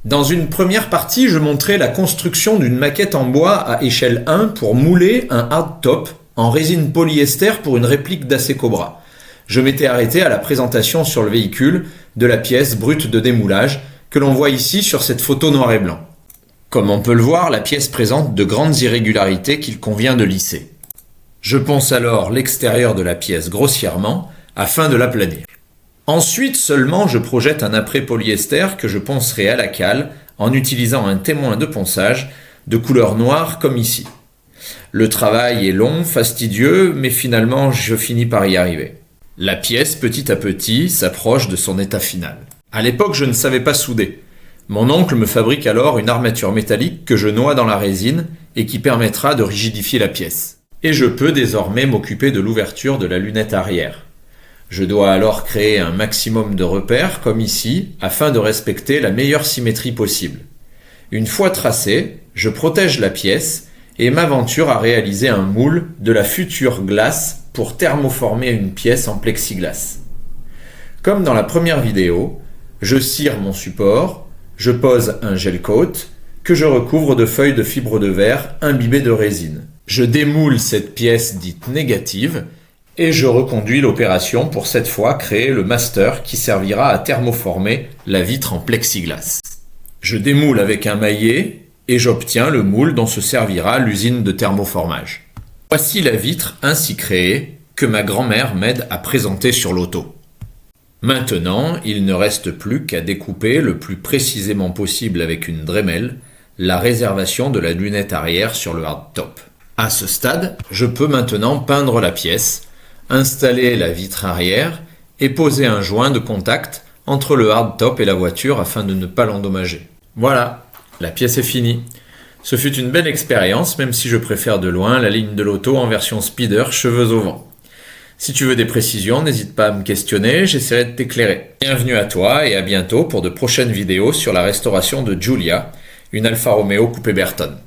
Dans une première partie, je montrais la construction d'une maquette en bois à échelle 1 pour mouler un hardtop en résine polyester pour une réplique d'AC Cobra. Je m'étais arrêté à la présentation sur le véhicule de la pièce brute de démoulage que l'on voit ici sur cette photo noir et blanc. Comme on peut le voir, la pièce présente de grandes irrégularités qu'il convient de lisser. Je ponce alors l'extérieur de la pièce grossièrement afin de l'aplanir. Ensuite seulement je projette un après polyester que je poncerai à la cale en utilisant un témoin de ponçage de couleur noire comme ici. Le travail est long, fastidieux, mais finalement je finis par y arriver. La pièce petit à petit s'approche de son état final. À l'époque je ne savais pas souder. Mon oncle me fabrique alors une armature métallique que je noie dans la résine et qui permettra de rigidifier la pièce. Et je peux désormais m'occuper de l'ouverture de la lunette arrière. Je dois alors créer un maximum de repères, comme ici, afin de respecter la meilleure symétrie possible. Une fois tracé, je protège la pièce et m'aventure à réaliser un moule de la future glace pour thermoformer une pièce en plexiglas. Comme dans la première vidéo, je cire mon support, je pose un gel coat que je recouvre de feuilles de fibre de verre imbibées de résine. Je démoule cette pièce dite négative et je reconduis l'opération pour cette fois créer le master qui servira à thermoformer la vitre en plexiglas. Je démoule avec un maillet et j'obtiens le moule dont se servira l'usine de thermoformage. Voici la vitre ainsi créée que ma grand-mère m'aide à présenter sur l'auto. Maintenant, il ne reste plus qu'à découper le plus précisément possible avec une Dremel la réservation de la lunette arrière sur le hardtop. À ce stade, je peux maintenant peindre la pièce, installer la vitre arrière et poser un joint de contact entre le hardtop et la voiture afin de ne pas l'endommager. Voilà, la pièce est finie. Ce fut une belle expérience, même si je préfère de loin la ligne de l'auto en version speeder cheveux au vent. Si tu veux des précisions, n'hésite pas à me questionner, j'essaierai de t'éclairer. Bienvenue à toi et à bientôt pour de prochaines vidéos sur la restauration de Giulia, une Alfa Romeo coupé Bertone.